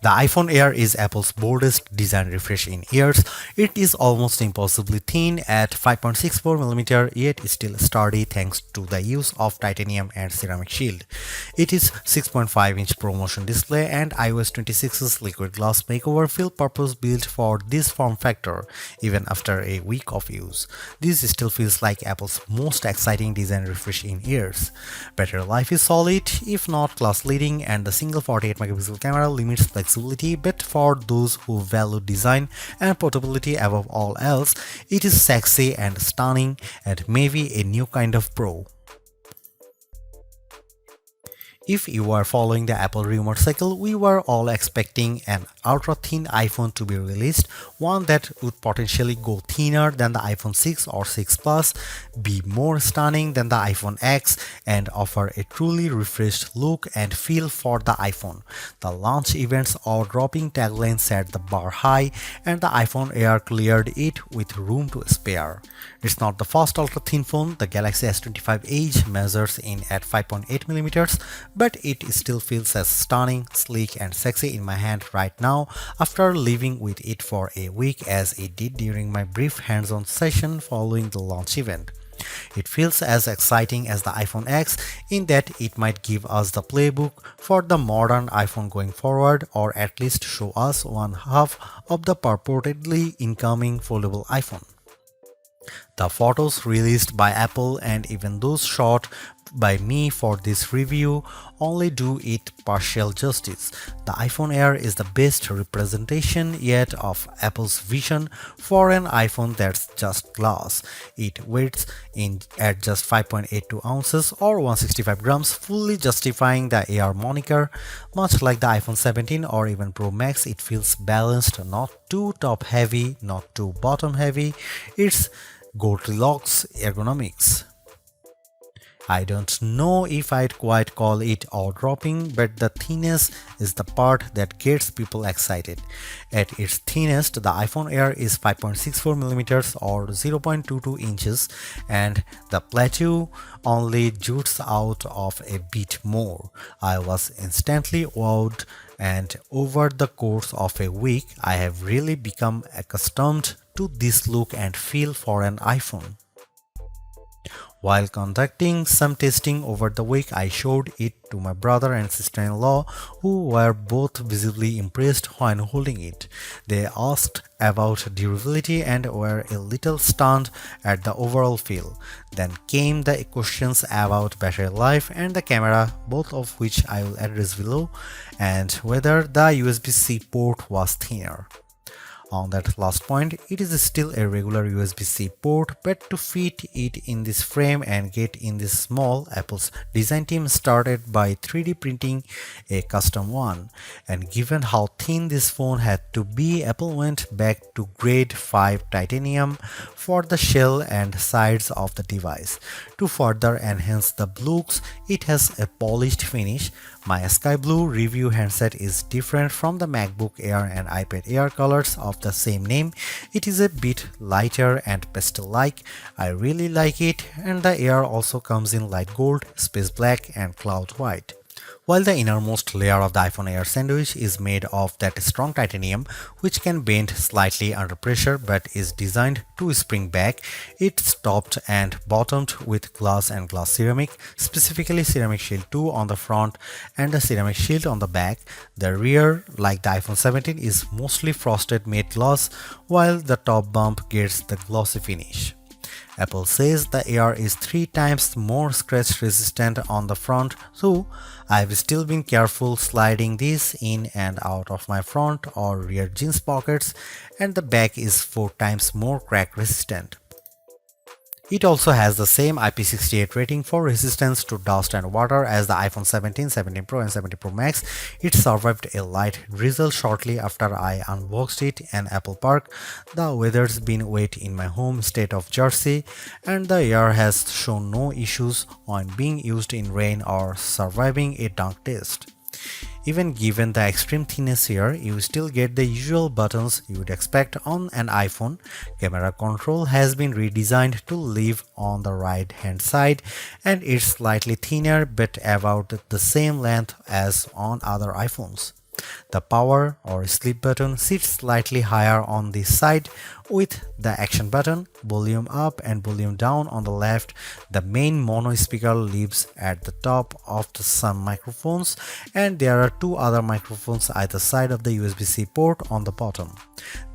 The iPhone Air is Apple's boldest design refresh in years. It is almost impossibly thin at 5.64mm, yet still sturdy thanks to the use of titanium and ceramic shield. It is 6.5-inch ProMotion display and iOS 26's liquid glass makeover feel purpose-built for this form factor, even after a week of use. This still feels like Apple's most exciting design refresh in years. Battery life is solid, if not class-leading, and the single 48-megapixel camera limits flexibility, but for those who value design and portability above all else, it is sexy and stunning and maybe a new kind of pro. If you are following the Apple rumor cycle, we were all expecting an ultra-thin iPhone to be released, one that would potentially go thinner than the iPhone 6 or 6 Plus, be more stunning than the iPhone X, and offer a truly refreshed look and feel for the iPhone. The launch event's awe-dropping tagline set the bar high, and the iPhone Air cleared it with room to spare. It's not the first ultra-thin phone. The Galaxy S25 Edge measures in at 5.8mm, but it still feels as stunning, sleek, and sexy in my hand right now after living with it for a week as it did during my brief hands-on session following the launch event. It feels as exciting as the iPhone X in that it might give us the playbook for the modern iPhone going forward, or at least show us one half of the purportedly incoming foldable iPhone. The photos released by Apple and even those shot by me for this review only do it partial justice. The iPhone Air is the best representation yet of Apple's vision for an iPhone that's just glass. It weighs in at just 5.82 ounces or 165 grams, fully justifying the Air moniker. Much like the iPhone 17 or even Pro Max, it feels balanced, not too top heavy, not too bottom heavy. It's Goldilocks ergonomics. I don't know if I'd quite call it awe-dropping, but the thinness is the part that gets people excited. At its thinnest, the iPhone Air is 5.64mm or 0.22 inches, and the plateau only jutes out of a bit more. I was instantly wowed, and over the course of a week, I have really become accustomed to this look and feel for an iPhone. While conducting some testing over the week, I showed it to my brother and sister-in-law, who were both visibly impressed when holding it. They asked about durability and were a little stunned at the overall feel. Then came the questions about battery life and the camera, both of which I will address below, and whether the USB-C port was thinner. On that last point, it is still a regular USB-C port, but to fit it in this frame and get in this small, Apple's design team started by 3D printing a custom one. And given how thin this phone had to be, Apple went back to grade 5 titanium for the shell and sides of the device. To further enhance the looks, it has a polished finish. My sky blue review handset is different from the MacBook Air and iPad Air colors of the same name. It is a bit lighter and pastel-like. I really like it, and the Air also comes in light gold, space black, and cloud white. While the innermost layer of the iPhone Air sandwich is made of that strong titanium, which can bend slightly under pressure but is designed to spring back, it's topped and bottomed with glass and glass ceramic, specifically Ceramic Shield 2 on the front and the Ceramic Shield on the back. The rear, like the iPhone 17, is mostly frosted matte glass, while the top bump gets the glossy finish. Apple says the Air is 3 times more scratch resistant on the front, so I've still been careful sliding this in and out of my front or rear jeans pockets, and the back is 4 times more crack resistant. It also has the same IP68 rating for resistance to dust and water as the iPhone 17, 17 Pro and 17 Pro Max. It survived a light drizzle shortly after I unboxed it in Apple Park. The weather's been wet in my home state of Jersey, and the Air has shown no issues on being used in rain or surviving a dunk test. Even given the extreme thinness here, you still get the usual buttons you would expect on an iPhone. Camera control has been redesigned to live on the right hand side, and it's slightly thinner but about the same length as on other iPhones. The power or sleep button sits slightly higher on the side with the action button, volume up and volume down on the left. The main mono speaker lives at the top of some microphones, and there are two other microphones either side of the USB-C port on the bottom.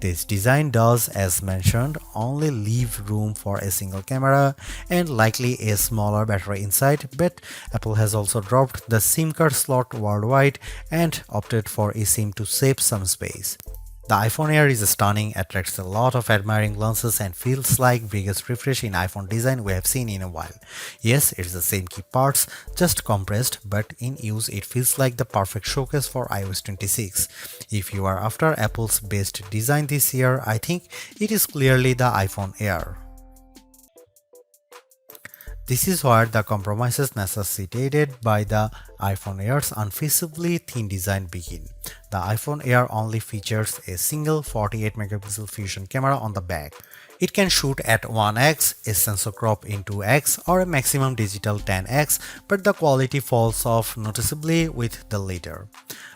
This design does, as mentioned, only leave room for a single camera and likely a smaller battery inside, but Apple has also dropped the SIM card slot worldwide and opted for eSIM to save some space. The iPhone Air is stunning, attracts a lot of admiring glances, and feels like biggest refresh in iPhone design we have seen in a while. Yes, it's the same key parts, just compressed, but in use it feels like the perfect showcase for iOS 26. If you are after Apple's best design this year, I think it is clearly the iPhone Air. This is where the compromises necessitated by the iPhone Air's unfeasibly thin design begin. The iPhone Air only features a single 48-megapixel fusion camera on the back. It can shoot at 1x, a sensor crop in 2x, or a maximum digital 10x, but the quality falls off noticeably with the latter.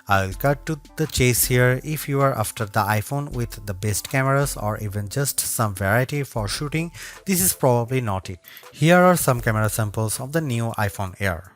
I will cut to the chase here. If you are after the iPhone with the best cameras or even just some variety for shooting, this is probably not it. Here are some camera samples of the new iPhone Air.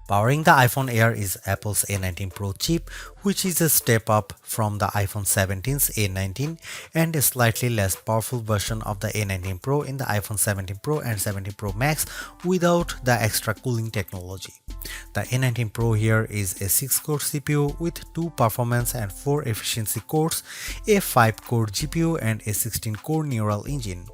Powering the iPhone Air is Apple's A19 Pro chip, which is a step up from the iPhone 17's A19 and a slightly less powerful version of the A19 Pro in the iPhone 17 Pro and 17 Pro Max without the extra cooling technology. The A19 Pro here is a 6-core CPU with 2 performance and 4 efficiency cores, a 5-core GPU and a 16-core neural engine.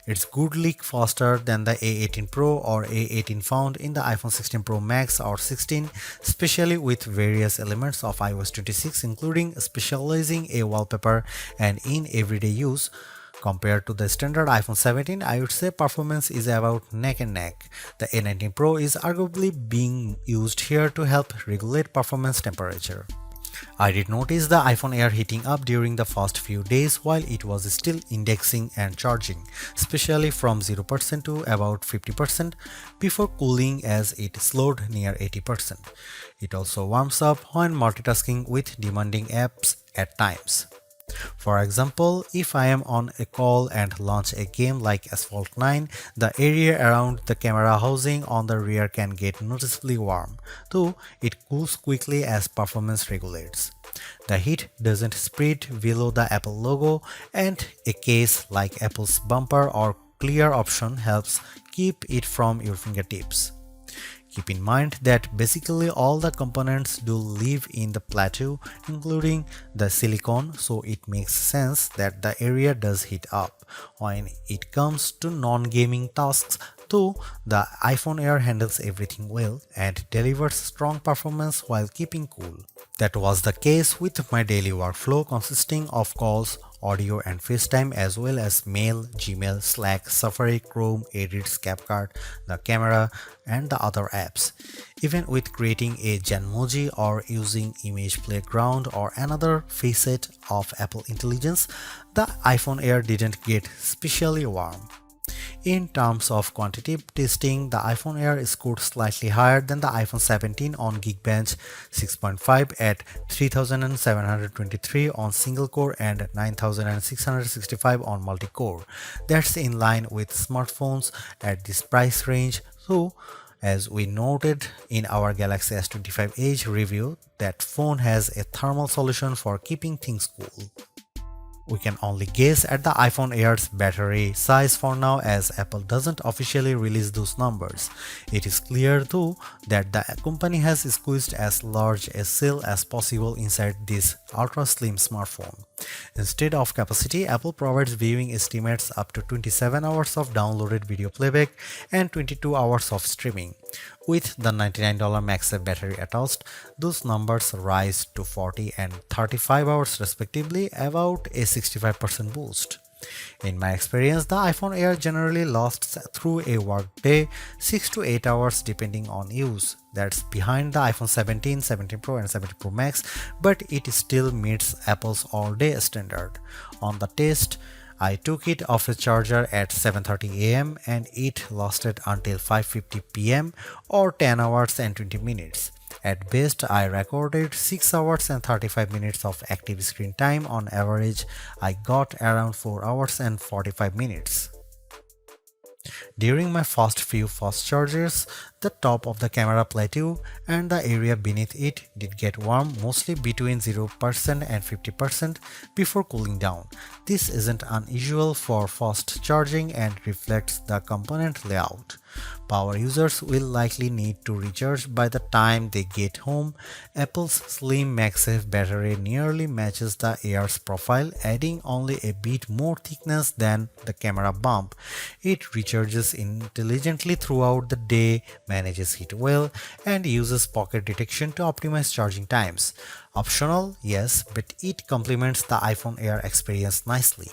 It's goodly faster than the A18 Pro or A18 found in the iPhone 16 Pro Max or 16, especially with various elements of iOS 26 including specializing a wallpaper and in everyday use. Compared to the standard iPhone 17, I would say performance is about neck and neck. The A19 Pro is arguably being used here to help regulate performance temperature. I did notice the iPhone Air heating up during the first few days while it was still indexing and charging, especially from 0% to about 50% before cooling as it slowed near 80%. It also warms up when multitasking with demanding apps at times. For example, if I am on a call and launch a game like Asphalt 9, the area around the camera housing on the rear can get noticeably warm, though it cools quickly as performance regulates. The heat doesn't spread below the Apple logo, and a case like Apple's bumper or clear option helps keep it from your fingertips. Keep in mind that basically all the components do live in the plateau, including the silicone, so it makes sense that the area does heat up. When it comes to non-gaming tasks, though, the iPhone Air handles everything well and delivers strong performance while keeping cool. That was the case with my daily workflow consisting of calls, audio and FaceTime, as well as mail, Gmail, Slack, Safari, Chrome, Edits, CapCut, the camera, and the other apps. Even with creating a Genmoji or using Image Playground or another facet of Apple Intelligence, the iPhone Air didn't get especially warm. In terms of quantitative testing, the iPhone Air scored slightly higher than the iPhone 17 on Geekbench 6.5 at 3723 on single core and 9665 on multi-core. That's in line with smartphones at this price range, so as we noted in our Galaxy S25 Edge review, that phone has a thermal solution for keeping things cool. We can only guess at the iPhone Air's battery size for now, as Apple doesn't officially release those numbers. It is clear though that the company has squeezed as large a cell as possible inside this ultra slim smartphone. Instead of capacity, Apple provides viewing estimates up to 27 hours of downloaded video playback and 22 hours of streaming. With the $99 MagSafe battery attached, those numbers rise to 40 and 35 hours respectively, about a 65% boost. In my experience, the iPhone Air generally lasts through a workday 6 to 8 hours depending on use. That's behind the iPhone 17, 17 Pro and 17 Pro Max, but it still meets Apple's all-day standard. On the test, I took it off the charger at 7:30 am and it lasted until 5:50 pm or 10 hours and 20 minutes. At best, I recorded 6 hours and 35 minutes of active screen time. On average, I got around 4 hours and 45 minutes. During my first few fast charges, the top of the camera plateau and the area beneath it did get warm, mostly between 0% and 50% before cooling down. This isn't unusual for fast charging and reflects the component layout. Power users will likely need to recharge by the time they get home. Apple's slim MagSafe battery nearly matches the Air's profile, adding only a bit more thickness than the camera bump. It recharges intelligently throughout the day, manages heat well, and uses pocket detection to optimize charging times. Optional, yes, but it complements the iPhone Air experience nicely.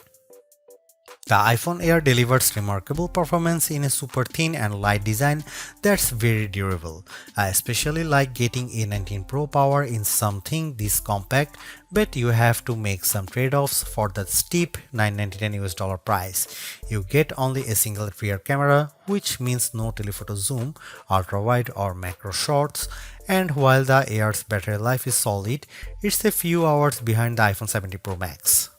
The iPhone Air delivers remarkable performance in a super thin and light design that's very durable. I especially like getting A19 Pro power in something this compact, but you have to make some trade-offs for the steep $999 price. You get only a single rear camera, which means no telephoto zoom, ultra-wide or macro shots, and while the Air's battery life is solid, it's a few hours behind the iPhone 17 Pro Max.